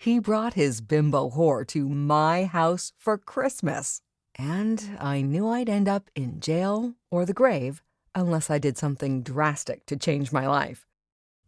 He brought his bimbo whore to my house for Christmas. And I knew I'd end up in jail or the grave unless I did something drastic to change my life.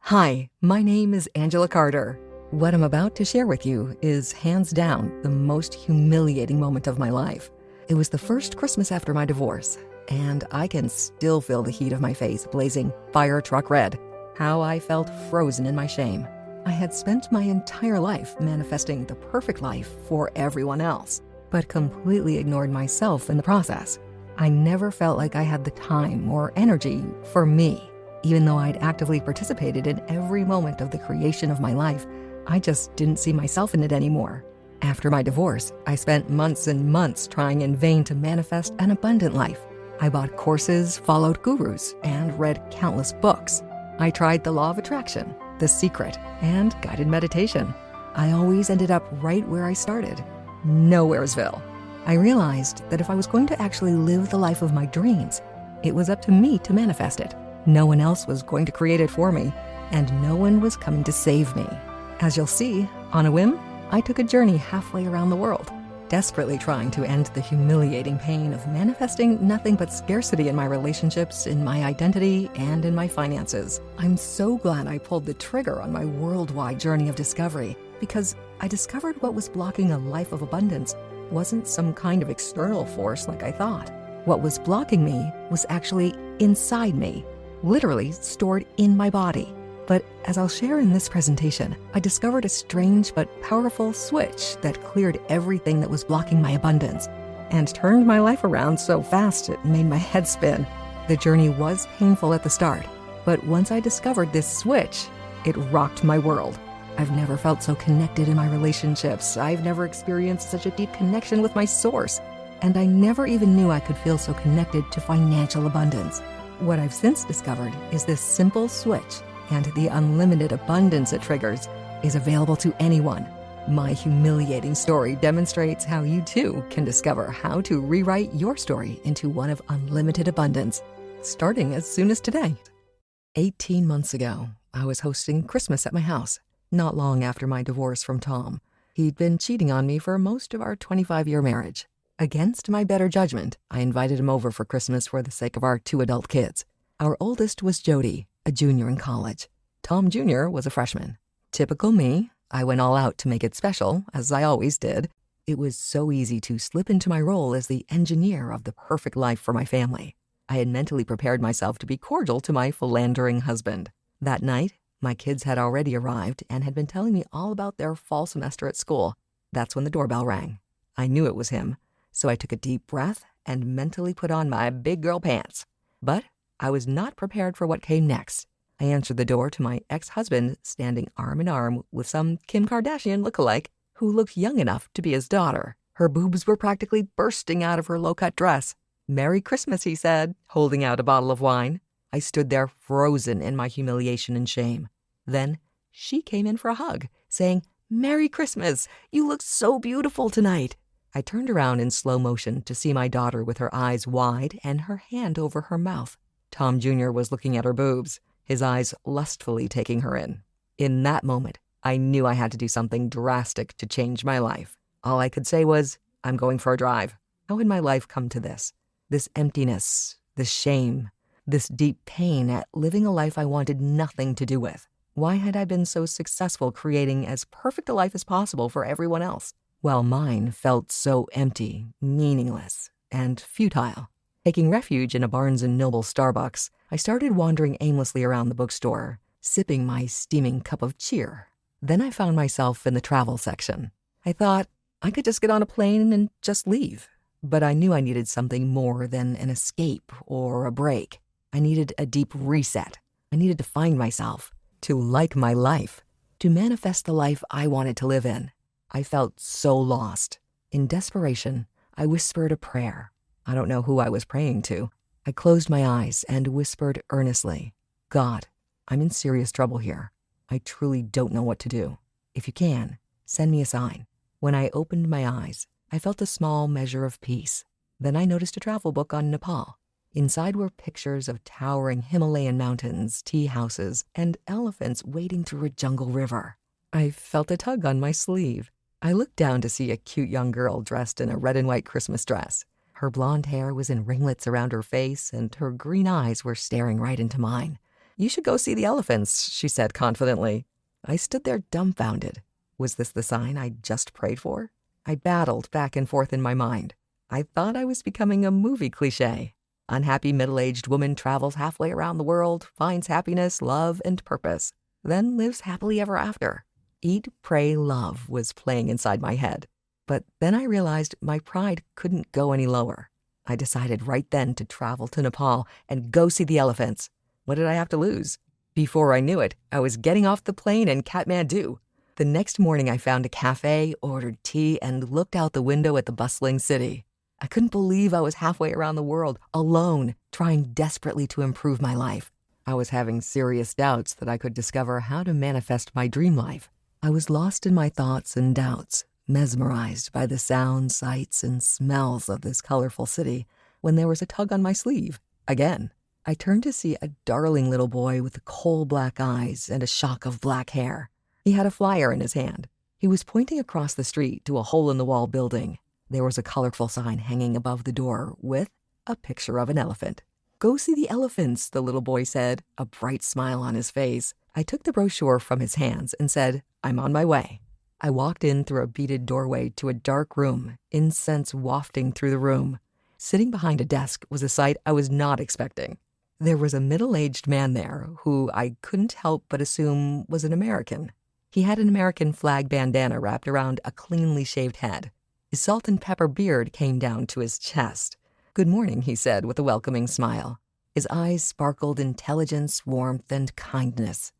Hi, my name is Angela Carter. What I'm about to share with you is hands down the most humiliating moment of my life. It was the first Christmas after my divorce, and I can still feel the heat of my face blazing fire truck red. How I felt frozen in my shame. I had spent my entire life manifesting the perfect life for everyone else, but completely ignored myself in the process. I never felt like I had the time or energy for me. Even though I'd actively participated in every moment of the creation of my life, I just didn't see myself in it anymore. After my divorce, I spent months and months trying in vain to manifest an abundant life. I bought courses, followed gurus, and read countless books. I tried the law of attraction, The Secret, and guided meditation. I always ended up right where I started, Nowheresville. I realized that if I was going to actually live the life of my dreams, it was up to me to manifest it. No one else was going to create it for me, and no one was coming to save me. As you'll see, on a whim, I took a journey halfway around the world, desperately trying to end the humiliating pain of manifesting nothing but scarcity in my relationships, in my identity, and in my finances. I'm so glad I pulled the trigger on my worldwide journey of discovery, because I discovered what was blocking a life of abundance wasn't some kind of external force like I thought. What was blocking me was actually inside me, literally stored in my body. But as I'll share in this presentation, I discovered a strange but powerful switch that cleared everything that was blocking my abundance and turned my life around so fast it made my head spin. The journey was painful at the start, but once I discovered this switch, it rocked my world. I've never felt so connected in my relationships. I've never experienced such a deep connection with my source. And I never even knew I could feel so connected to financial abundance. What I've since discovered is this simple switch, and the unlimited abundance it triggers is available to anyone. My humiliating story demonstrates how you too can discover how to rewrite your story into one of unlimited abundance, starting as soon as today. 18 months ago, I was hosting Christmas at my house, not long after my divorce from Tom. He'd been cheating on me for most of our 25-year marriage. Against my better judgment, I invited him over for Christmas for the sake of our 2 adult kids. Our oldest was Jody, a junior in college. Tom Jr. was a freshman. Typical me, I went all out to make it special, as I always did. It was so easy to slip into my role as the engineer of the perfect life for my family. I had mentally prepared myself to be cordial to my philandering husband. That night, my kids had already arrived and had been telling me all about their fall semester at school. That's when the doorbell rang. I knew it was him, so I took a deep breath and mentally put on my big girl pants. But I was not prepared for what came next. I answered the door to my ex-husband standing arm in arm with some Kim Kardashian lookalike who looked young enough to be his daughter. Her boobs were practically bursting out of her low-cut dress. "Merry Christmas," he said, holding out a bottle of wine. I stood there frozen in my humiliation and shame. Then she came in for a hug, saying, "Merry Christmas, you look so beautiful tonight." I turned around in slow motion to see my daughter with her eyes wide and her hand over her mouth. Tom Jr. was looking at her boobs, his eyes lustfully taking her in. In that moment, I knew I had to do something drastic to change my life. All I could say was, "I'm going for a drive." How had my life come to this? This emptiness, this shame, this deep pain at living a life I wanted nothing to do with. Why had I been so successful creating as perfect a life as possible for everyone else, while mine felt so empty, meaningless, and futile? Taking refuge in a Barnes & Noble Starbucks, I started wandering aimlessly around the bookstore, sipping my steaming cup of cheer. Then I found myself in the travel section. I thought I could just get on a plane and just leave. But I knew I needed something more than an escape or a break. I needed a deep reset. I needed to find myself, to like my life, to manifest the life I wanted to live in. I felt so lost. In desperation, I whispered a prayer. I don't know who I was praying to. I closed my eyes and whispered earnestly, "God, I'm in serious trouble here. I truly don't know what to do. If you can, send me a sign." When I opened my eyes, I felt a small measure of peace. Then I noticed a travel book on Nepal. Inside were pictures of towering Himalayan mountains, tea houses, and elephants wading through a jungle river. I felt a tug on my sleeve. I looked down to see a cute young girl dressed in a red and white Christmas dress. Her blonde hair was in ringlets around her face, and her green eyes were staring right into mine. "You should go see the elephants," she said confidently. I stood there dumbfounded. Was this the sign I'd just prayed for? I battled back and forth in my mind. I thought I was becoming a movie cliché. Unhappy middle-aged woman travels halfway around the world, finds happiness, love, and purpose, then lives happily ever after. Eat, Pray, Love was playing inside my head. But then I realized my pride couldn't go any lower. I decided right then to travel to Nepal and go see the elephants. What did I have to lose? Before I knew it, I was getting off the plane in Kathmandu. The next morning I found a cafe, ordered tea, and looked out the window at the bustling city. I couldn't believe I was halfway around the world, alone, trying desperately to improve my life. I was having serious doubts that I could discover how to manifest my dream life. I was lost in my thoughts and doubts, mesmerized by the sounds, sights, and smells of this colorful city, when there was a tug on my sleeve. Again, I turned to see a darling little boy with coal-black eyes and a shock of black hair. He had a flyer in his hand. He was pointing across the street to a hole-in-the-wall building. There was a colorful sign hanging above the door with a picture of an elephant. "Go see the elephants," the little boy said, a bright smile on his face. I took the brochure from his hands and said, "I'm on my way." I walked in through a beaded doorway to a dark room, incense wafting through the room. Sitting behind a desk was a sight I was not expecting. There was a middle-aged man there who I couldn't help but assume was an American. He had an American flag bandana wrapped around a cleanly shaved head. His salt and pepper beard came down to his chest. "Good morning," he said with a welcoming smile. His eyes sparkled intelligence, warmth, and kindness.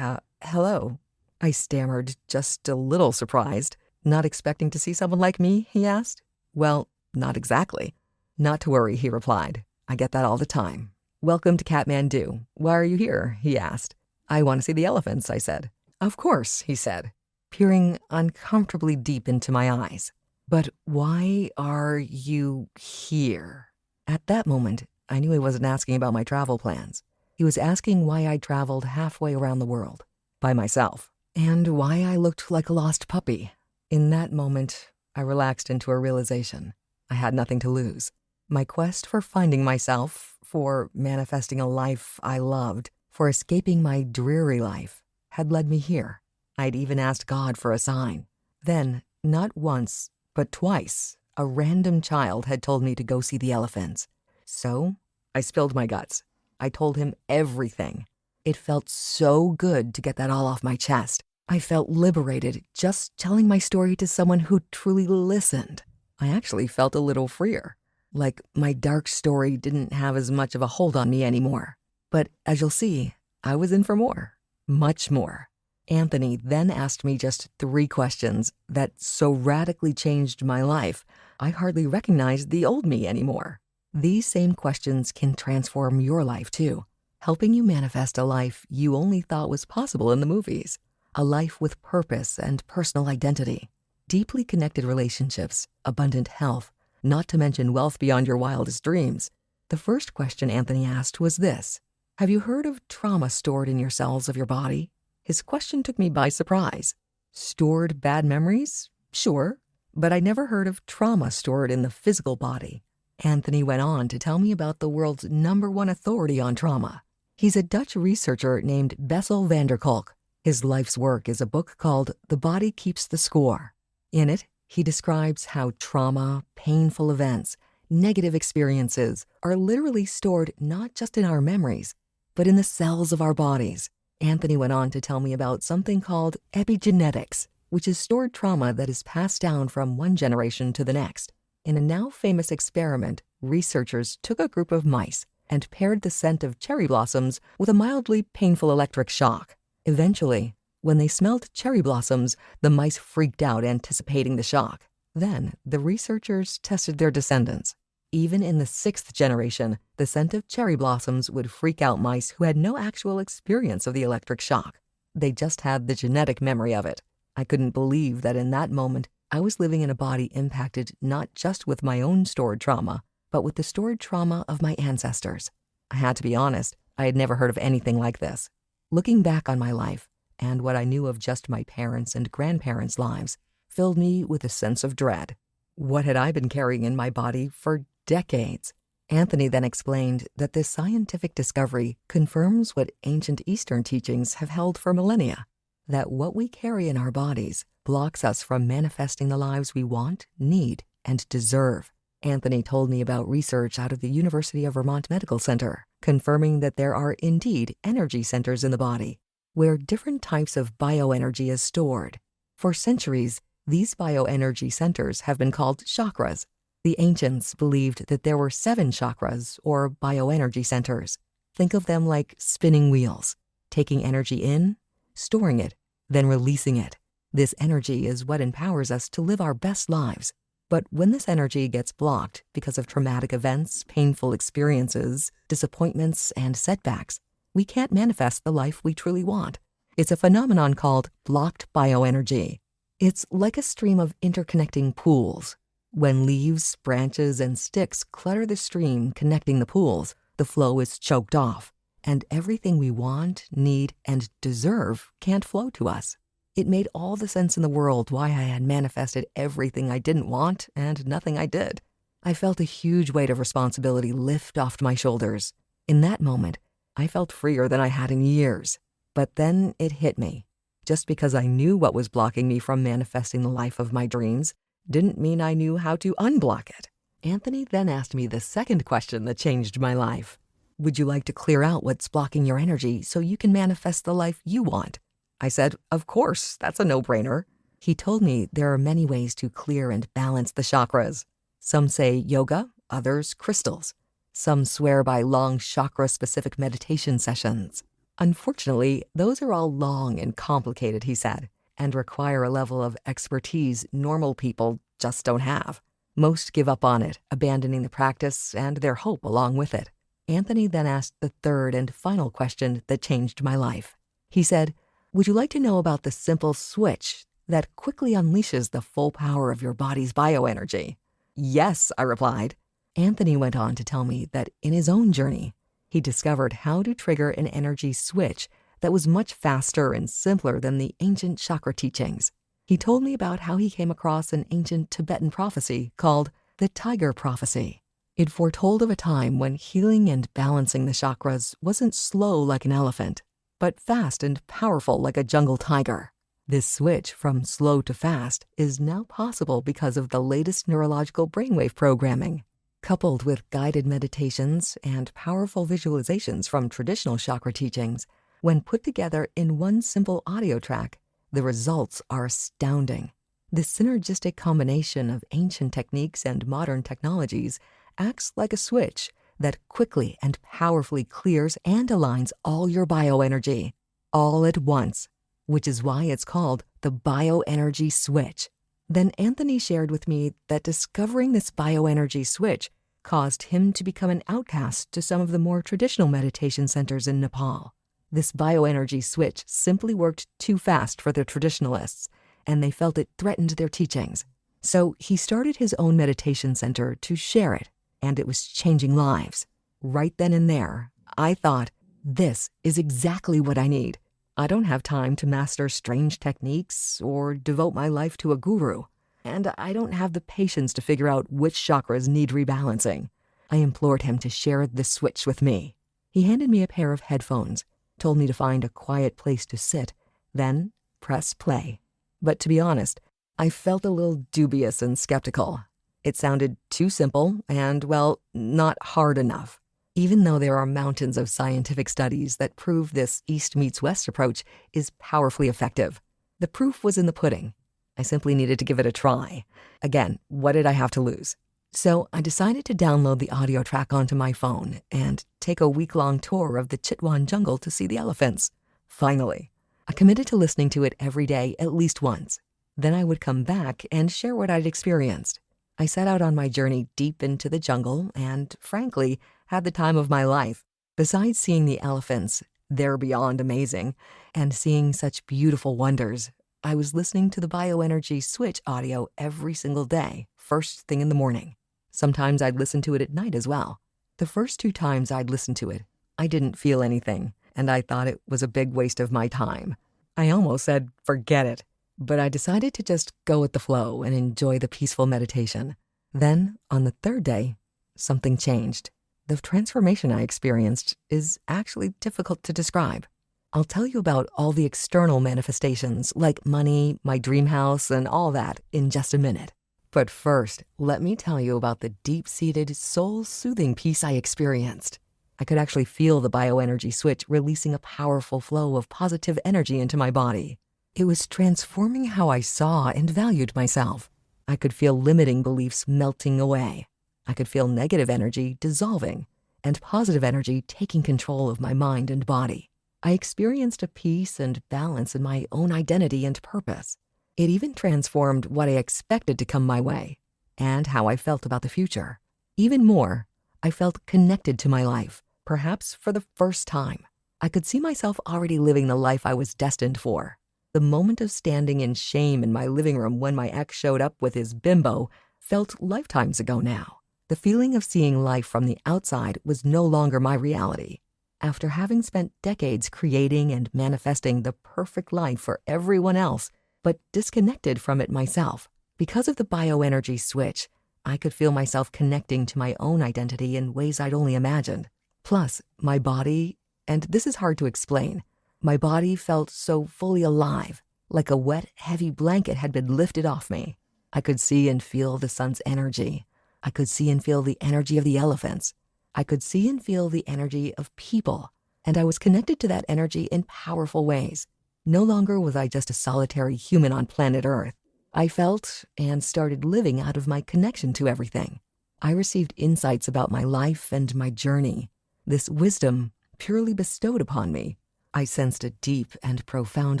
Hello," I stammered, just a little surprised. "Not expecting to see someone like me?" he asked. "Well, not exactly." "Not to worry," he replied. "I get that all the time." "Welcome to Kathmandu. Why are you here?" he asked. "I want to see the elephants," I said. "Of course," he said, peering uncomfortably deep into my eyes. "But why are you here?" At that moment, I knew he wasn't asking about my travel plans. He was asking why I traveled halfway around the world by myself, and why I looked like a lost puppy. In that moment, I relaxed into a realization. I had nothing to lose. My quest for finding myself, for manifesting a life I loved, for escaping my dreary life, had led me here. I'd even asked God for a sign. Then, not once, but twice, a random child had told me to go see the elephants. So, I spilled my guts. I told him everything. It felt so good to get that all off my chest. I felt liberated just telling my story to someone who truly listened. I actually felt a little freer, like my dark story didn't have as much of a hold on me anymore. But as you'll see, I was in for more, much more. Anthony then asked me just 3 questions that so radically changed my life, I hardly recognized the old me anymore. These same questions can transform your life too, helping you manifest a life you only thought was possible in the movies. A life with purpose and personal identity, deeply connected relationships, abundant health, not to mention wealth beyond your wildest dreams. The first question Anthony asked was this: have you heard of trauma stored in your cells of your body? His question took me by surprise. Stored bad memories? Sure, but I never heard of trauma stored in the physical body. Anthony went on to tell me about the world's #1 authority on trauma. He's a Dutch researcher named Bessel van der Kolk. His life's work is a book called The Body Keeps the Score. In it, he describes how trauma, painful events, negative experiences are literally stored not just in our memories, but in the cells of our bodies. Anthony went on to tell me about something called epigenetics, which is stored trauma that is passed down from one generation to the next. In a now famous experiment, researchers took a group of mice and paired the scent of cherry blossoms with a mildly painful electric shock. Eventually, when they smelled cherry blossoms, the mice freaked out, anticipating the shock. Then, the researchers tested their descendants. Even in the 6th generation, the scent of cherry blossoms would freak out mice who had no actual experience of the electric shock. They just had the genetic memory of it. I couldn't believe that in that moment, I was living in a body impacted not just with my own stored trauma, but with the stored trauma of my ancestors. I had to be honest, I had never heard of anything like this. Looking back on my life, and what I knew of just my parents' and grandparents' lives filled me with a sense of dread. What had I been carrying in my body for decades? Anthony then explained that this scientific discovery confirms what ancient Eastern teachings have held for millennia, that what we carry in our bodies blocks us from manifesting the lives we want, need, and deserve. Anthony told me about research out of the University of Vermont Medical Center, confirming that there are indeed energy centers in the body, where different types of bioenergy is stored. For centuries, these bioenergy centers have been called chakras. The ancients believed that there were 7 chakras, or bioenergy centers. Think of them like spinning wheels, taking energy in, storing it, then releasing it. This energy is what empowers us to live our best lives. But when this energy gets blocked because of traumatic events, painful experiences, disappointments, and setbacks, we can't manifest the life we truly want. It's a phenomenon called blocked bioenergy. It's like a stream of interconnecting pools. When leaves, branches, and sticks clutter the stream connecting the pools, the flow is choked off, and everything we want, need, and deserve can't flow to us. It made all the sense in the world why I had manifested everything I didn't want and nothing I did. I felt a huge weight of responsibility lift off my shoulders. In that moment, I felt freer than I had in years. But then it hit me. Just because I knew what was blocking me from manifesting the life of my dreams didn't mean I knew how to unblock it. Anthony then asked me the second question that changed my life. Would you like to clear out what's blocking your energy so you can manifest the life you want? I said, of course, that's a no-brainer. He told me there are many ways to clear and balance the chakras. Some say yoga, others crystals. Some swear by long chakra-specific meditation sessions. Unfortunately, those are all long and complicated, he said, and require a level of expertise normal people just don't have. Most give up on it, abandoning the practice and their hope along with it. Anthony then asked the third and final question that changed my life. He said, would you like to know about the simple switch that quickly unleashes the full power of your body's bioenergy? Yes, I replied. Anthony went on to tell me that in his own journey, he discovered how to trigger an energy switch that was much faster and simpler than the ancient chakra teachings. He told me about how he came across an ancient Tibetan prophecy called the Tiger Prophecy. It foretold of a time when healing and balancing the chakras wasn't slow like an elephant, but fast and powerful like a jungle tiger. This switch from slow to fast is now possible because of the latest neurological brainwave programming. Coupled with guided meditations and powerful visualizations from traditional chakra teachings, when put together in one simple audio track, the results are astounding. This synergistic combination of ancient techniques and modern technologies acts like a switch that quickly and powerfully clears and aligns all your bioenergy, all at once, which is why it's called the bioenergy switch. Then Anthony shared with me that discovering this bioenergy switch caused him to become an outcast to some of the more traditional meditation centers in Nepal. This bioenergy switch simply worked too fast for the traditionalists, and they felt it threatened their teachings. So he started his own meditation center to share it, and it was changing lives. Right then and there, I thought, this is exactly what I need. I don't have time to master strange techniques or devote my life to a guru, and I don't have the patience to figure out which chakras need rebalancing. I implored him to share this switch with me. He handed me a pair of headphones, told me to find a quiet place to sit, then press play. But to be honest, I felt a little dubious and skeptical. It sounded too simple and, well, not hard enough. Even though there are mountains of scientific studies that prove this East meets West approach is powerfully effective, the proof was in the pudding. I simply needed to give it a try. Again, what did I have to lose? So I decided to download the audio track onto my phone and take a week-long tour of the Chitwan jungle to see the elephants. Finally, I committed to listening to it every day at least once. Then I would come back and share what I'd experienced. I set out on my journey deep into the jungle and, frankly, had the time of my life. Besides seeing the elephants, they're beyond amazing, and seeing such beautiful wonders, I was listening to the bioenergy switch audio every single day, first thing in the morning. Sometimes I'd listen to it at night as well. The first 2 times I'd listened to it, I didn't feel anything, and I thought it was a big waste of my time. I almost said, forget it, but I decided to just go with the flow and enjoy the peaceful meditation. Then, on the third day, something changed. The transformation I experienced is actually difficult to describe. I'll tell you about all the external manifestations, like money, my dream house, and all that, in just a minute. But first, let me tell you about the deep-seated, soul-soothing peace I experienced. I could actually feel the bioenergy switch releasing a powerful flow of positive energy into my body. It was transforming how I saw and valued myself. I could feel limiting beliefs melting away. I could feel negative energy dissolving and positive energy taking control of my mind and body. I experienced a peace and balance in my own identity and purpose. It even transformed what I expected to come my way and how I felt about the future. Even more, I felt connected to my life, perhaps for the first time. I could see myself already living the life I was destined for. The moment of standing in shame in my living room when my ex showed up with his bimbo felt lifetimes ago now. The feeling of seeing life from the outside was no longer my reality. After having spent decades creating and manifesting the perfect life for everyone else, but disconnected from it myself, because of the bioenergy switch, I could feel myself connecting to my own identity in ways I'd only imagined. Plus, my body, and this is hard to explain, my body felt so fully alive, like a wet, heavy blanket had been lifted off me. I could see and feel the sun's energy. I could see and feel the energy of the elephants. I could see and feel the energy of people, and I was connected to that energy in powerful ways. No longer was I just a solitary human on planet Earth. I felt and started living out of my connection to everything. I received insights about my life and my journey. This wisdom purely bestowed upon me. I sensed a deep and profound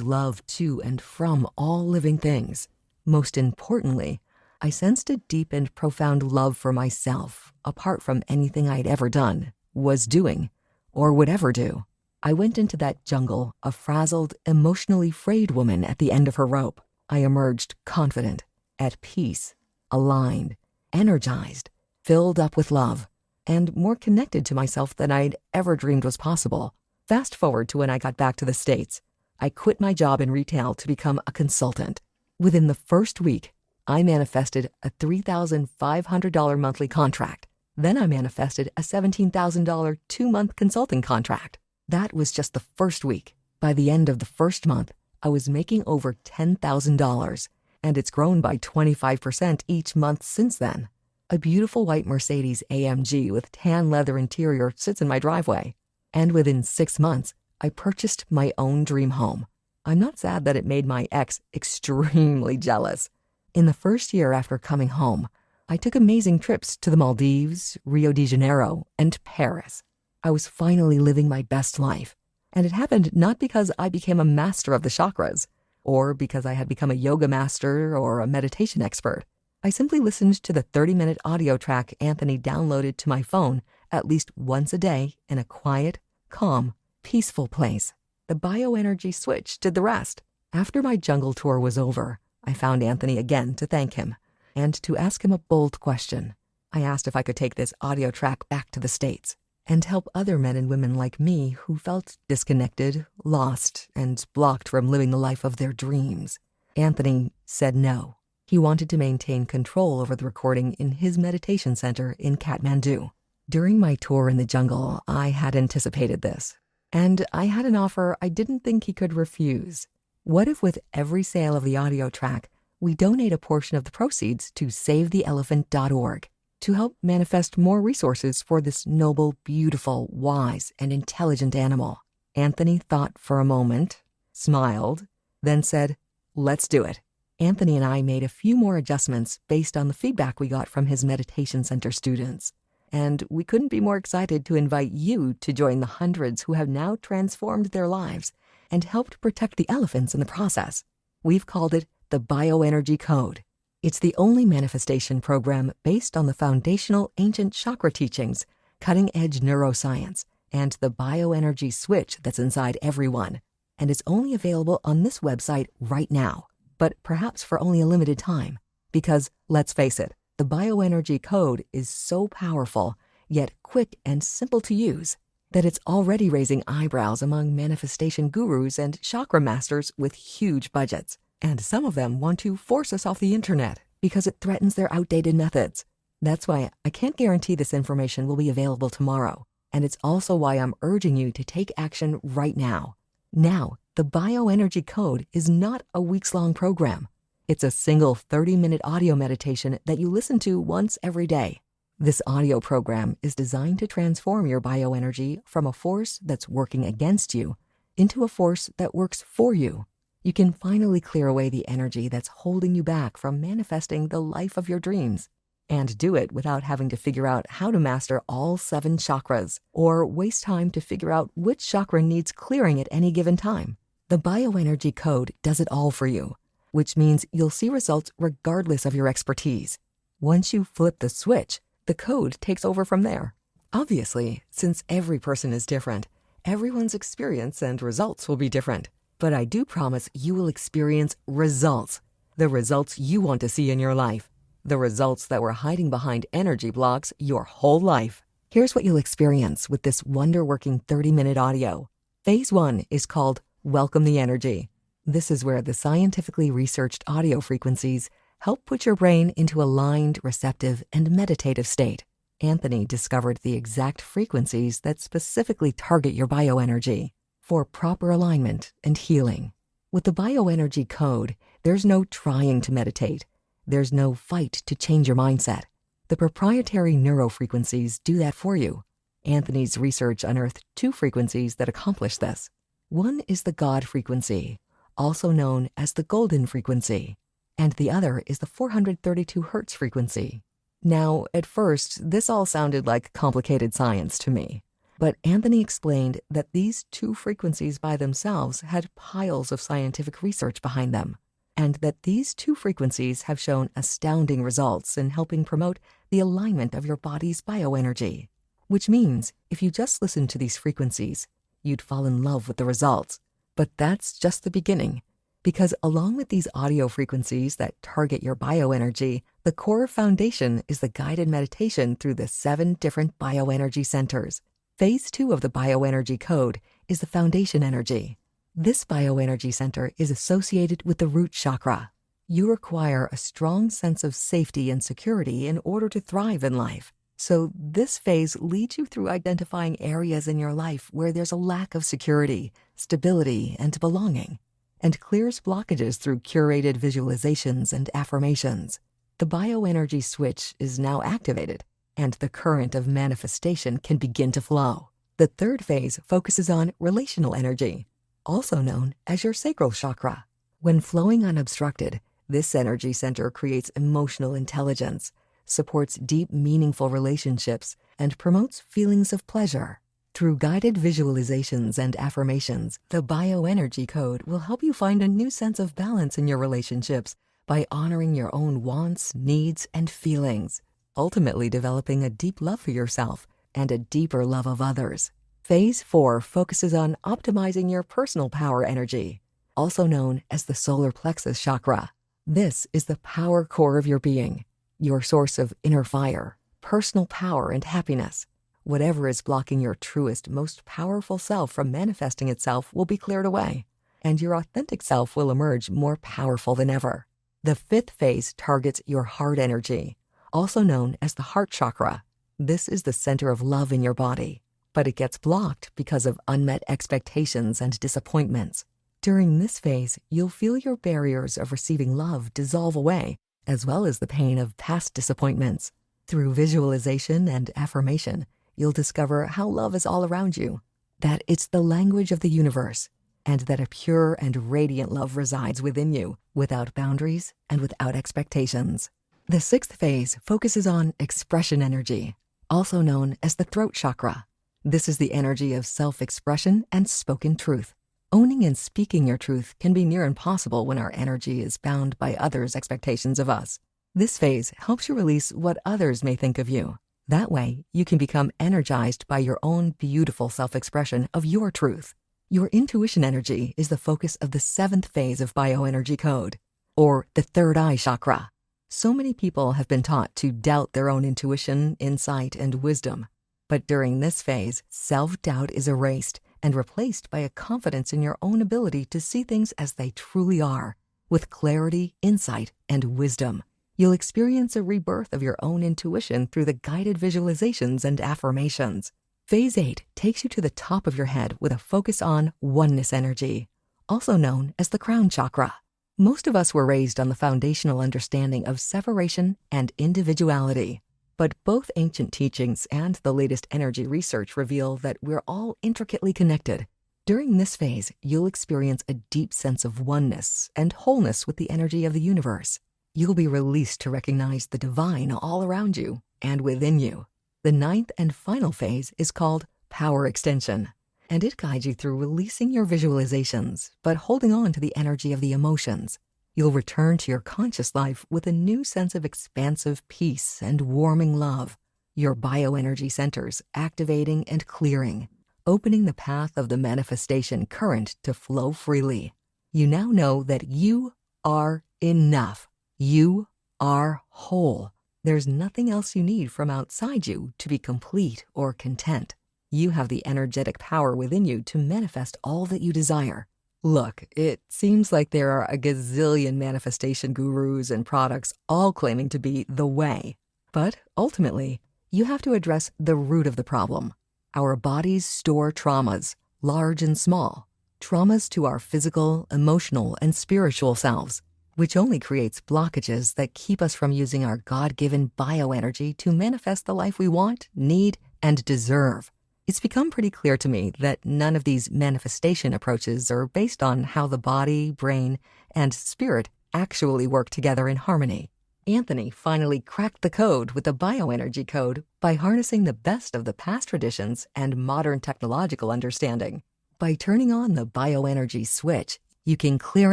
love to and from all living things. Most importantly, I sensed a deep and profound love for myself, apart from anything I'd ever done, was doing, or would ever do. I went into that jungle a frazzled, emotionally frayed woman at the end of her rope. I emerged confident, at peace, aligned, energized, filled up with love, and more connected to myself than I'd ever dreamed was possible. Fast forward to when I got back to the States. I quit my job in retail to become a consultant. Within the first week, I manifested a $3,500 monthly contract. Then I manifested a $17,000 two-month consulting contract. That was just the first week. By the end of the first month, I was making over $10,000, and it's grown by 25% each month since then. A beautiful white Mercedes AMG with tan leather interior sits in my driveway. And within 6 months, I purchased my own dream home. I'm not sad that it made my ex extremely jealous. In the first year after coming home, I took amazing trips to the Maldives, Rio de Janeiro, and Paris. I was finally living my best life. And it happened not because I became a master of the chakras, or because I had become a yoga master or a meditation expert. I simply listened to the 30-minute audio track Anthony downloaded to my phone at least once a day in a quiet, calm, peaceful place. The bioenergy switch did the rest. After my jungle tour was over, I found Anthony again to thank him and to ask him a bold question. I asked if I could take this audio track back to the States and help other men and women like me who felt disconnected, lost, and blocked from living the life of their dreams. Anthony said no. He wanted to maintain control over the recording in his meditation center in Kathmandu. During my tour in the jungle, I had anticipated this, and I had an offer I didn't think he could refuse. What if with every sale of the audio track, we donate a portion of the proceeds to SaveTheElephant.org to help manifest more resources for this noble, beautiful, wise, and intelligent animal? Anthony thought for a moment, smiled, then said, "Let's do it." Anthony and I made a few more adjustments based on the feedback we got from his meditation center students. And we couldn't be more excited to invite you to join the hundreds who have now transformed their lives and helped protect the elephants in the process. We've called it the Bioenergy Code. It's the only manifestation program based on the foundational ancient chakra teachings, cutting-edge neuroscience, and the bioenergy switch that's inside everyone. And it's only available on this website right now, but perhaps for only a limited time. Because, let's face it, the bioenergy code is so powerful, yet quick and simple to use. that it's already raising eyebrows among manifestation gurus and chakra masters with huge budgets. And some of them want to force us off the internet because it threatens their outdated methods. That's why I can't guarantee this information will be available tomorrow. And it's also why I'm urging you to take action right now. Now, the bioenergy code is not a weeks-long program. It's a single 30-minute audio meditation that you listen to once every day. This audio program is designed to transform your bioenergy from a force that's working against you into a force that works for you. You can finally clear away the energy that's holding you back from manifesting the life of your dreams, and do it without having to figure out how to master all 7 chakras or waste time to figure out which chakra needs clearing at any given time. The bioenergy code does it all for you, which means you'll see results regardless of your expertise. Once you flip the switch, the code takes over from there. Obviously, since every person is different, everyone's experience and results will be different. But I do promise you will experience results. The results you want to see in your life. The results that were hiding behind energy blocks your whole life. Here's what you'll experience with this wonder-working 30-minute audio. Phase 1 is called Welcome the Energy. This is where the scientifically researched audio frequencies help put your brain into a aligned, receptive, and meditative state. Anthony discovered the exact frequencies that specifically target your bioenergy for proper alignment and healing. With the bioenergy code, there's no trying to meditate. There's no fight to change your mindset. The proprietary neurofrequencies do that for you. Anthony's research unearthed 2 frequencies that accomplish this. One is the God frequency, also known as the golden frequency, and the other is the 432 Hertz frequency. Now, at first, this all sounded like complicated science to me. But Anthony explained that these 2 frequencies by themselves had piles of scientific research behind them, and that these 2 frequencies have shown astounding results in helping promote the alignment of your body's bioenergy. Which means, if you just listen to these frequencies, you'd fall in love with the results. But that's just the beginning, because along with these audio frequencies that target your bioenergy, the core foundation is the guided meditation through the 7 different bioenergy centers. Phase 2 of the bioenergy code is the foundation energy. This bioenergy center is associated with the root chakra. You require a strong sense of safety and security in order to thrive in life. So this phase leads you through identifying areas in your life where there's a lack of security, stability, and belonging, and clears blockages through curated visualizations and affirmations. The bioenergy switch is now activated, and the current of manifestation can begin to flow. The 3rd phase focuses on relational energy, also known as your sacral chakra. When flowing unobstructed, this energy center creates emotional intelligence, supports deep, meaningful relationships, and promotes feelings of pleasure. Through guided visualizations and affirmations, the bioenergy code will help you find a new sense of balance in your relationships by honoring your own wants, needs, and feelings, ultimately developing a deep love for yourself and a deeper love of others. Phase 4 focuses on optimizing your personal power energy, also known as the solar plexus chakra. This is the power core of your being, your source of inner fire, personal power, and happiness. Whatever is blocking your truest, most powerful self from manifesting itself will be cleared away, and your authentic self will emerge more powerful than ever. The 5th phase targets your heart energy, also known as the heart chakra. This is the center of love in your body, but it gets blocked because of unmet expectations and disappointments. During this phase, you'll feel your barriers of receiving love dissolve away, as well as the pain of past disappointments. Through visualization and affirmation, you'll discover how love is all around you, that it's the language of the universe, and that a pure and radiant love resides within you, without boundaries and without expectations. The 6th phase focuses on expression energy, also known as the throat chakra. This is the energy of self-expression and spoken truth. Owning and speaking your truth can be near impossible when our energy is bound by others' expectations of us. This phase helps you release what others may think of you. That way, you can become energized by your own beautiful self-expression of your truth. Your intuition energy is the focus of the 7th phase of bioenergy code, or the 3rd eye chakra. So many people have been taught to doubt their own intuition, insight, and wisdom. But during this phase, self-doubt is erased and replaced by a confidence in your own ability to see things as they truly are, with clarity, insight, and wisdom. You'll experience a rebirth of your own intuition through the guided visualizations and affirmations. Phase 8 takes you to the top of your head with a focus on oneness energy, also known as the crown chakra. Most of us were raised on the foundational understanding of separation and individuality. But both ancient teachings and the latest energy research reveal that we're all intricately connected. During this phase, you'll experience a deep sense of oneness and wholeness with the energy of the universe. You'll be released to recognize the divine all around you and within you. The 9th and final phase is called power extension, and it guides you through releasing your visualizations, but holding on to the energy of the emotions. You'll return to your conscious life with a new sense of expansive peace and warming love. Your bioenergy centers activating and clearing, opening the path of the manifestation current to flow freely. You now know that you are enough. You are whole. There's nothing else you need from outside you to be complete or content. You have the energetic power within you to manifest all that you desire. Look, it seems like there are a gazillion manifestation gurus and products all claiming to be the way. But ultimately, you have to address the root of the problem. Our bodies store traumas, large and small. Traumas to our physical, emotional, and spiritual selves, which only creates blockages that keep us from using our God-given bioenergy to manifest the life we want, need, and deserve. It's become pretty clear to me that none of these manifestation approaches are based on how the body, brain, and spirit actually work together in harmony. Anthony finally cracked the code with the bioenergy code by harnessing the best of the past traditions and modern technological understanding. By turning on the bioenergy switch, you can clear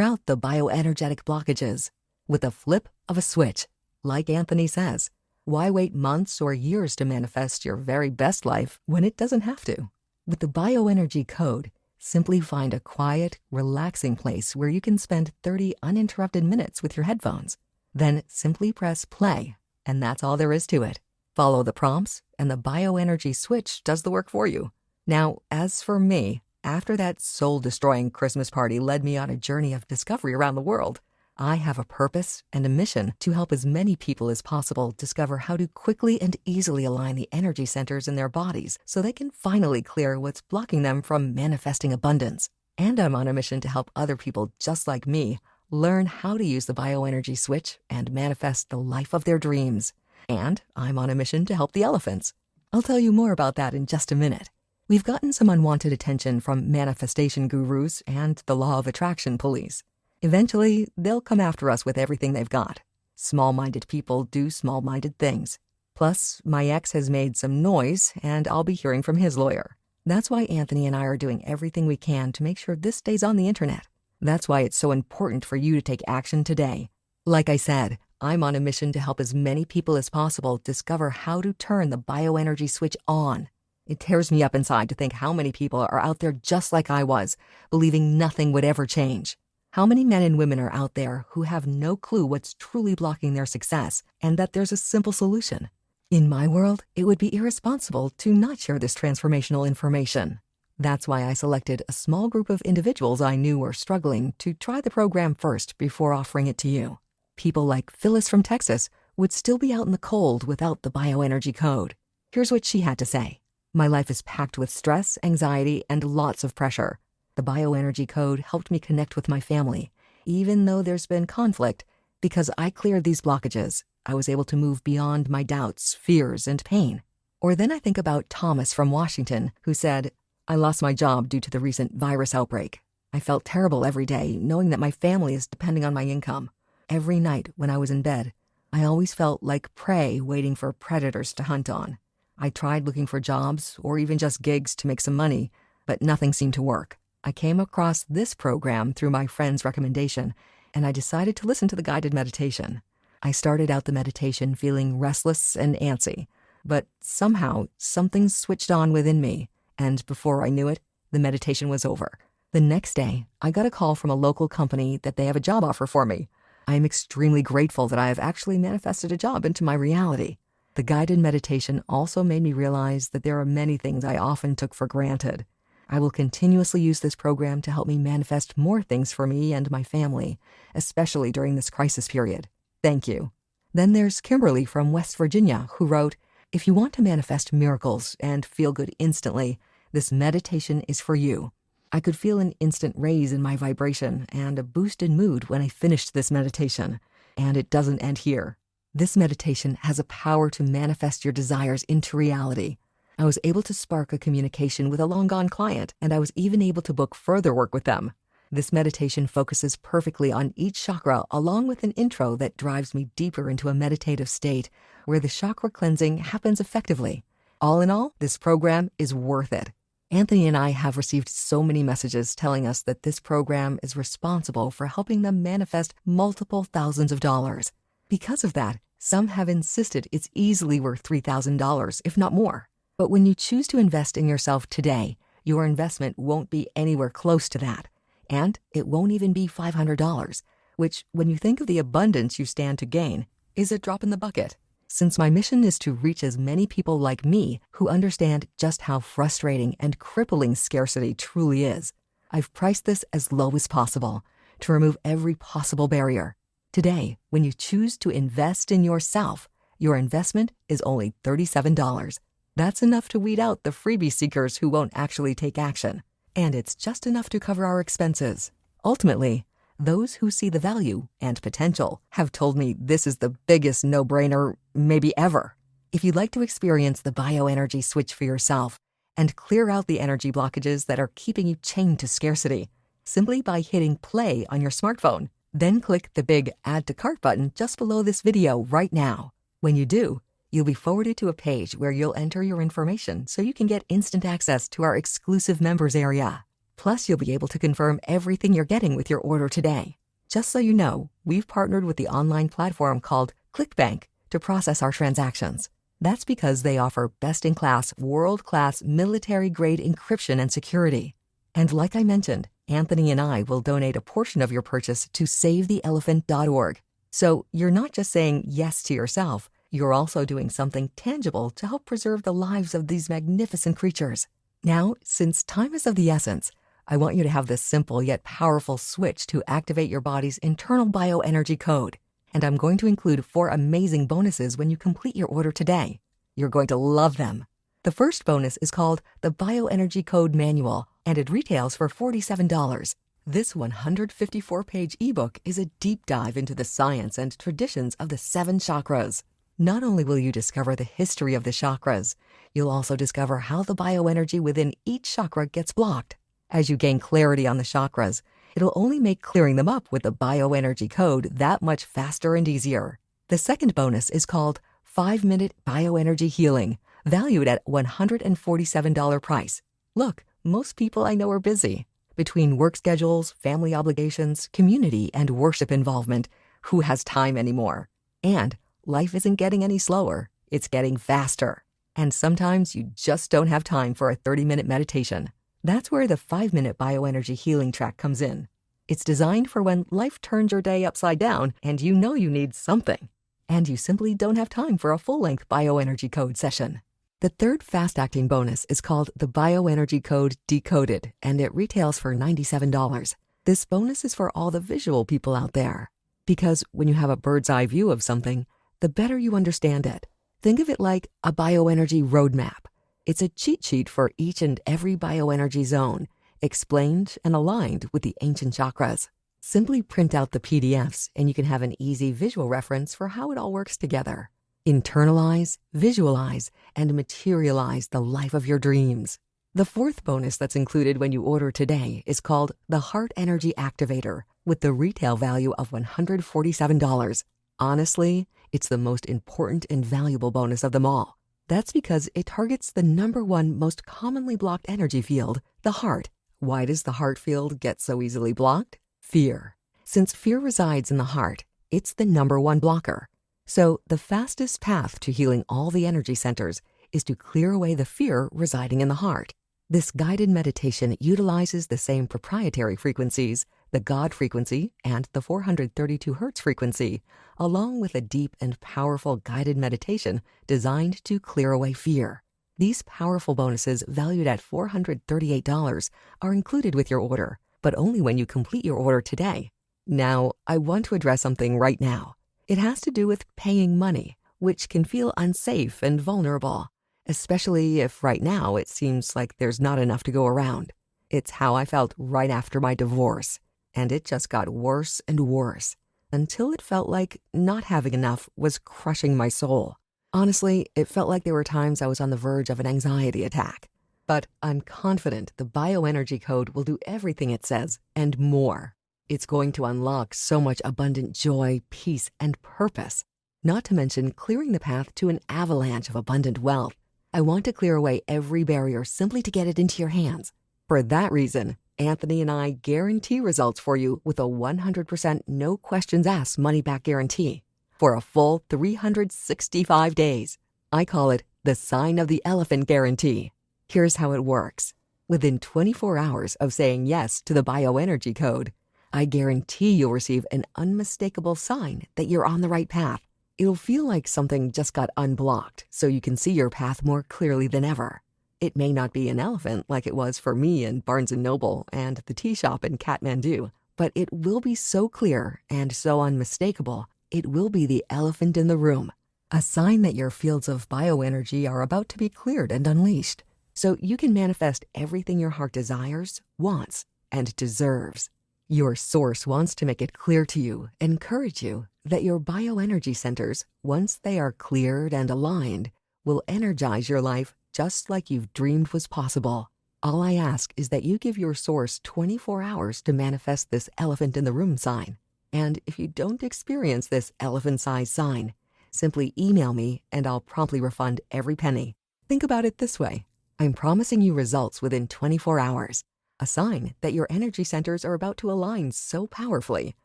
out the bioenergetic blockages with a flip of a switch. Like Anthony says, why wait months or years to manifest your very best life when it doesn't have to? With the bioenergy code, simply find a quiet, relaxing place where you can spend 30 uninterrupted minutes with your headphones. Then simply press play, and that's all there is to it. Follow the prompts, and the bioenergy switch does the work for you. Now, as for me, after that soul-destroying Christmas party led me on a journey of discovery around the world, I have a purpose and a mission to help as many people as possible discover how to quickly and easily align the energy centers in their bodies so they can finally clear what's blocking them from manifesting abundance. And I'm on a mission to help other people just like me learn how to use the bioenergy switch and manifest the life of their dreams. And I'm on a mission to help the elephants. I'll tell you more about that in just a minute. We've gotten some unwanted attention from manifestation gurus and the law of attraction police. Eventually, they'll come after us with everything they've got. Small-minded people do small-minded things. Plus, my ex has made some noise, and I'll be hearing from his lawyer. That's why Anthony and I are doing everything we can to make sure this stays on the internet. That's why it's so important for you to take action today. Like I said, I'm on a mission to help as many people as possible discover how to turn the bioenergy switch on. It tears me up inside to think how many people are out there just like I was, believing nothing would ever change. How many men and women are out there who have no clue what's truly blocking their success and that there's a simple solution? In my world, it would be irresponsible to not share this transformational information. That's why I selected a small group of individuals I knew were struggling to try the program first before offering it to you. People like Phyllis from Texas would still be out in the cold without the bioenergy code. Here's what she had to say. My life is packed with stress, anxiety, and lots of pressure. The bioenergy code helped me connect with my family, even though there's been conflict. Because I cleared these blockages, I was able to move beyond my doubts, fears, and pain. Or then I think about Thomas from Washington, who said, I lost my job due to the recent virus outbreak. I felt terrible every day, knowing that my family is depending on my income. Every night when I was in bed, I always felt like prey waiting for predators to hunt on. I tried looking for jobs or even just gigs to make some money, but nothing seemed to work. I came across this program through my friend's recommendation, and I decided to listen to the guided meditation. I started out the meditation feeling restless and antsy, but somehow something switched on within me, and before I knew it, the meditation was over. The next day, I got a call from a local company that they have a job offer for me. I am extremely grateful that I have actually manifested a job into my reality. The guided meditation also made me realize that there are many things I often took for granted. I will continuously use this program to help me manifest more things for me and my family, especially during this crisis period. Thank you. Then there's Kimberly from West Virginia, who wrote, "If you want to manifest miracles and feel good instantly, this meditation is for you. I could feel an instant raise in my vibration and a boost in mood when I finished this meditation. And it doesn't end here. This meditation has a power to manifest your desires into reality. I was able to spark a communication with a long-gone client, and I was even able to book further work with them. This meditation focuses perfectly on each chakra, along with an intro that drives me deeper into a meditative state where the chakra cleansing happens effectively. All in all, this program is worth it. Anthony and I have received so many messages telling us that this program is responsible for helping them manifest multiple thousands of dollars. Because of that, some have insisted it's easily worth $3,000, if not more. But when you choose to invest in yourself today, your investment won't be anywhere close to that. And it won't even be $500, which, when you think of the abundance you stand to gain, is a drop in the bucket. Since my mission is to reach as many people like me who understand just how frustrating and crippling scarcity truly is, I've priced this as low as possible to remove every possible barrier. Today, when you choose to invest in yourself, your investment is only $37. That's enough to weed out the freebie seekers who won't actually take action. And it's just enough to cover our expenses. Ultimately, those who see the value and potential have told me this is the biggest no-brainer maybe ever. If you'd like to experience the bioenergy switch for yourself and clear out the energy blockages that are keeping you chained to scarcity, simply by hitting play on your smartphone, then click the big Add to Cart button just below this video right now. When you do, you'll be forwarded to a page where you'll enter your information so you can get instant access to our exclusive members area. Plus, you'll be able to confirm everything you're getting with your order today. Just so you know, we've partnered with the online platform called ClickBank to process our transactions. That's because they offer best-in-class, world-class, military-grade encryption and security. And like I mentioned, Anthony and I will donate a portion of your purchase to SaveTheElephant.org. So you're not just saying yes to yourself, you're also doing something tangible to help preserve the lives of these magnificent creatures. Now, since time is of the essence, I want you to have this simple yet powerful switch to activate your body's internal bioenergy code. And I'm going to include 4 amazing bonuses when you complete your order today. You're going to love them. The first bonus is called the Bioenergy Code Manual, and it retails for $47. This 154-page ebook is a deep dive into the science and traditions of the 7 chakras. Not only will you discover the history of the chakras, you'll also discover how the bioenergy within each chakra gets blocked. As you gain clarity on the chakras, it'll only make clearing them up with the bioenergy code that much faster and easier. The second bonus is called 5-Minute Bioenergy Healing, valued at $147 price. Look, most people I know are busy. Between work schedules, family obligations, community, and worship involvement, who has time anymore? And life isn't getting any slower, it's getting faster. And sometimes you just don't have time for a 30-minute meditation. That's where the 5-Minute Bioenergy Healing track comes in. It's designed for when life turns your day upside down and you know you need something, and you simply don't have time for a full-length bioenergy code session. The third fast-acting bonus is called the Bioenergy Code Decoded, and it retails for $97. This bonus is for all the visual people out there, because when you have a bird's eye view of something, the better you understand it. Think of it like a bioenergy roadmap. It's a cheat sheet for each and every bioenergy zone, explained and aligned with the ancient chakras. Simply print out the PDFs and you can have an easy visual reference for how it all works together. Internalize, visualize, and materialize the life of your dreams. The fourth bonus that's included when you order today is called the Heart Energy Activator, with the retail value of $147. Honestly, it's the most important and valuable bonus of them all. That's because it targets the #1 most commonly blocked energy field, the heart. Why does the heart field get so easily blocked? Fear. Since fear resides in the heart, it's the #1 blocker. So the fastest path to healing all the energy centers is to clear away the fear residing in the heart. This guided meditation utilizes the same proprietary frequencies the God frequency and the 432 Hz frequency, along with a deep and powerful guided meditation designed to clear away fear. These powerful bonuses, valued at $438, are included with your order, but only when you complete your order today. Now, I want to address something right now. It has to do with paying money, which can feel unsafe and vulnerable, especially if right now it seems like there's not enough to go around. It's how I felt right after my divorce, and it just got worse and worse, until it felt like not having enough was crushing my soul. Honestly, it felt like there were times I was on the verge of an anxiety attack. But I'm confident the bioenergy code will do everything it says and more. It's going to unlock so much abundant joy, peace, and purpose. Not to mention clearing the path to an avalanche of abundant wealth. I want to clear away every barrier simply to get it into your hands. For that reason, Anthony and I guarantee results for you with a 100% no questions asked money-back guarantee for a full 365 days. I call it the sign of the elephant guarantee. Here's how it works. Within 24 hours of saying yes to the bioenergy code, I guarantee you'll receive an unmistakable sign that you're on the right path. It'll feel like something just got unblocked so you can see your path more clearly than ever. It may not be an elephant like it was for me in Barnes & Noble and the tea shop in Kathmandu, but it will be so clear and so unmistakable, it will be the elephant in the room, a sign that your fields of bioenergy are about to be cleared and unleashed, so you can manifest everything your heart desires, wants, and deserves. Your source wants to make it clear to you, encourage you, that your bioenergy centers, once they are cleared and aligned, will energize your life just like you've dreamed was possible. All I ask is that you give your source 24 hours to manifest this elephant in the room sign. And if you don't experience this elephant-sized sign, simply email me and I'll promptly refund every penny. Think about it this way. I'm promising you results within 24 hours, a sign that your energy centers are about to align so powerfully,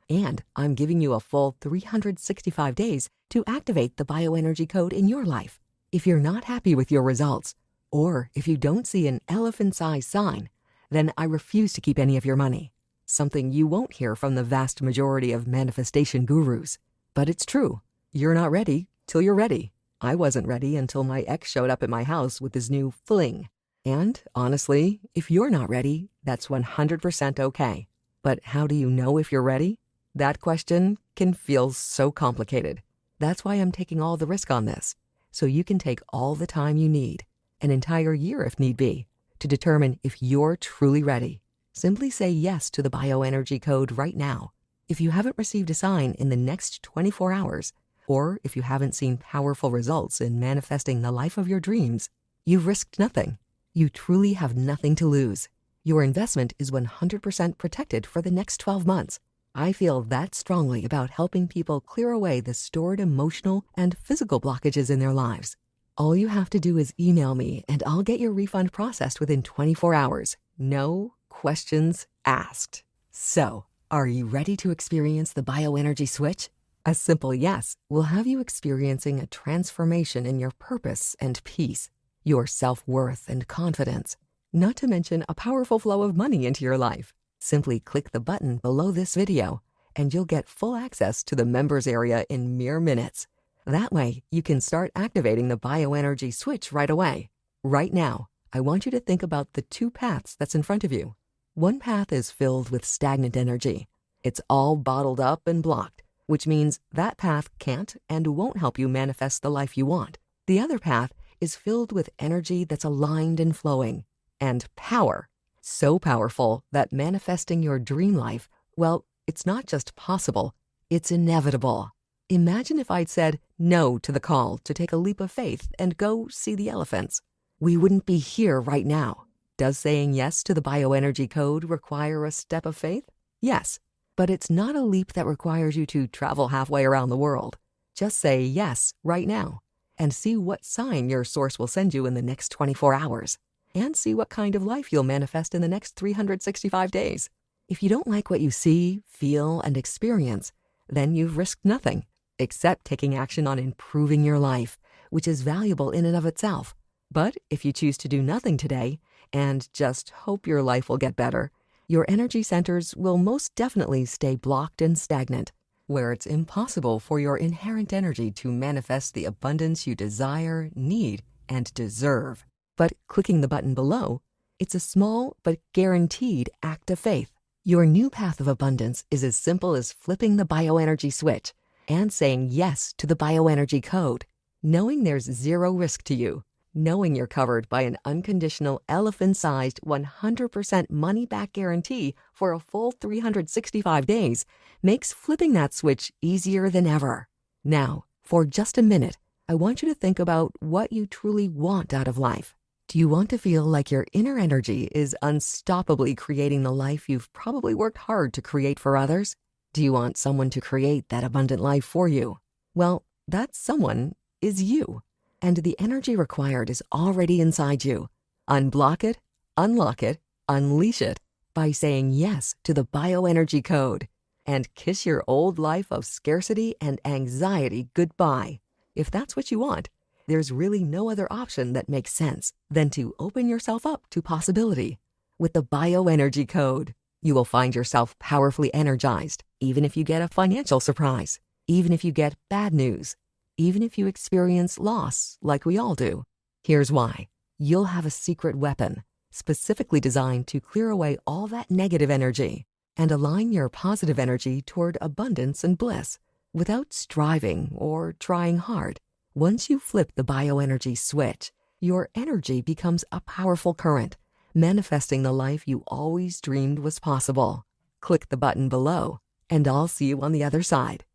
and I'm giving you a full 365 days to activate the bioenergy code in your life. If you're not happy with your results, or if you don't see an elephant-sized sign, then I refuse to keep any of your money. Something you won't hear from the vast majority of manifestation gurus. But it's true. You're not ready till you're ready. I wasn't ready until my ex showed up at my house with his new fling. And honestly, if you're not ready, that's 100% okay. But how do you know if you're ready? That question can feel so complicated. That's why I'm taking all the risk on this, so you can take all the time you need, an entire year if need be, to determine if you're truly ready. Simply say yes to the bioenergy code right now. If you haven't received a sign in the next 24 hours, or if you haven't seen powerful results in manifesting the life of your dreams, you've risked nothing. You truly have nothing to lose. Your investment is 100% protected for the next 12 months. I feel that strongly about helping people clear away the stored emotional and physical blockages in their lives. All you have to do is email me and I'll get your refund processed within 24 hours. No questions asked. So, are you ready to experience the bioenergy switch? A simple yes will have you experiencing a transformation in your purpose and peace, your self-worth and confidence, not to mention a powerful flow of money into your life. Simply click the button below this video and you'll get full access to the members area in mere minutes. That way, you can start activating the bioenergy switch right away. Right now, I want you to think about the two paths that's in front of you. One path is filled with stagnant energy. It's all bottled up and blocked, which means that path can't and won't help you manifest the life you want. The other path is filled with energy that's aligned and flowing, and power. So powerful that manifesting your dream life, well, it's not just possible, it's inevitable. Imagine if I'd said no to the call to take a leap of faith and go see the elephants. We wouldn't be here right now. Does saying yes to the bioenergy code require a step of faith? Yes, but it's not a leap that requires you to travel halfway around the world. Just say yes right now and see what sign your source will send you in the next 24 hours. And see what kind of life you'll manifest in the next 365 days. If you don't like what you see, feel, and experience, then you've risked nothing, except taking action on improving your life, which is valuable in and of itself. But if you choose to do nothing today, and just hope your life will get better, your energy centers will most definitely stay blocked and stagnant, where it's impossible for your inherent energy to manifest the abundance you desire, need, and deserve. But clicking the button below, it's a small but guaranteed act of faith. Your new path of abundance is as simple as flipping the bioenergy switch and saying yes to the bioenergy code, knowing there's zero risk to you, knowing you're covered by an unconditional elephant-sized 100% money-back guarantee for a full 365 days makes flipping that switch easier than ever. Now, for just a minute, I want you to think about what you truly want out of life. Do you want to feel like your inner energy is unstoppably creating the life you've probably worked hard to create for others? Do you want someone to create that abundant life for you? Well, that someone is you, and the energy required is already inside you. Unblock it, unlock it, unleash it by saying yes to the bioenergy code and kiss your old life of scarcity and anxiety goodbye. If that's what you want, there's really no other option that makes sense than to open yourself up to possibility. With the bioenergy code, you will find yourself powerfully energized, even if you get a financial surprise, even if you get bad news, even if you experience loss like we all do. Here's why. You'll have a secret weapon specifically designed to clear away all that negative energy and align your positive energy toward abundance and bliss without striving or trying hard. Once you flip the bioenergy switch, your energy becomes a powerful current, manifesting the life you always dreamed was possible. Click the button below, and I'll see you on the other side.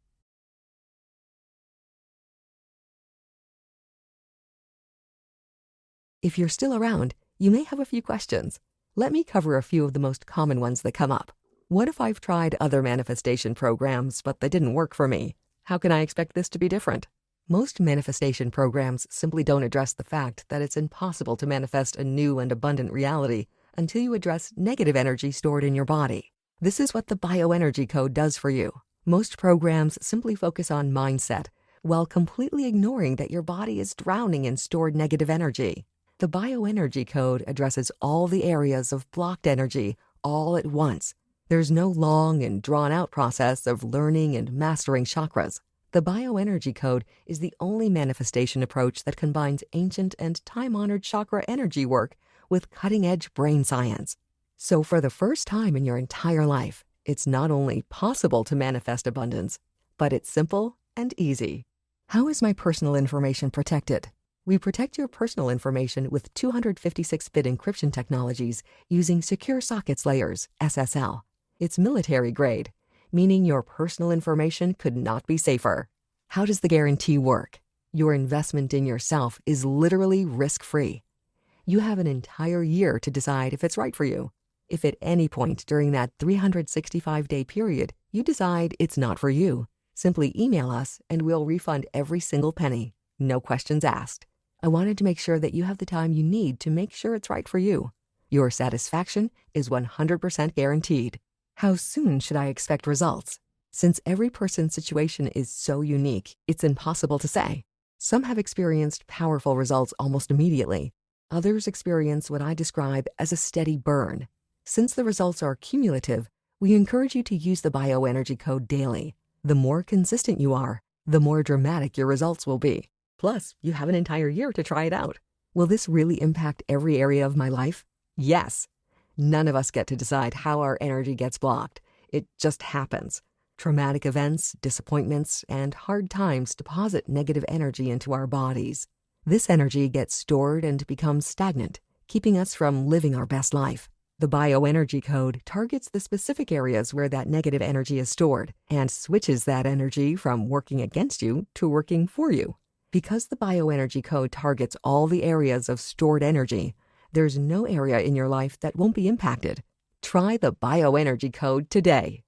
If you're still around, you may have a few questions. Let me cover a few of the most common ones that come up. What if I've tried other manifestation programs, but they didn't work for me? How can I expect this to be different? Most manifestation programs simply don't address the fact that it's impossible to manifest a new and abundant reality until you address negative energy stored in your body. This is what the bioenergy code does for you. Most programs simply focus on mindset, while completely ignoring that your body is drowning in stored negative energy. The bioenergy code addresses all the areas of blocked energy all at once. There's no long and drawn-out process of learning and mastering chakras. The bioenergy code is the only manifestation approach that combines ancient and time-honored chakra energy work with cutting-edge brain science. So for the first time in your entire life, it's not only possible to manifest abundance, but it's simple and easy. How is my personal information protected? We protect your personal information with 256-bit encryption technologies using Secure Sockets Layers, SSL. It's military grade, meaning your personal information could not be safer. How does the guarantee work? Your investment in yourself is literally risk-free. You have an entire year to decide if it's right for you. If at any point during that 365-day period you decide it's not for you, simply email us and we'll refund every single penny. No questions asked. I wanted to make sure that you have the time you need to make sure it's right for you. Your satisfaction is 100% guaranteed. How soon should I expect results? Since every person's situation is so unique, it's impossible to say. Some have experienced powerful results almost immediately. Others experience what I describe as a steady burn. Since the results are cumulative, we encourage you to use the bioenergy code daily. The more consistent you are, the more dramatic your results will be. Plus, you have an entire year to try it out. Will this really impact every area of my life? Yes. None of us get to decide how our energy gets blocked. It just happens. Traumatic events, disappointments, and hard times deposit negative energy into our bodies. This energy gets stored and becomes stagnant, keeping us from living our best life. The bioenergy code targets the specific areas where that negative energy is stored and switches that energy from working against you to working for you. Because the bioenergy code targets all the areas of stored energy, there's no area in your life that won't be impacted. Try the bioenergy code today.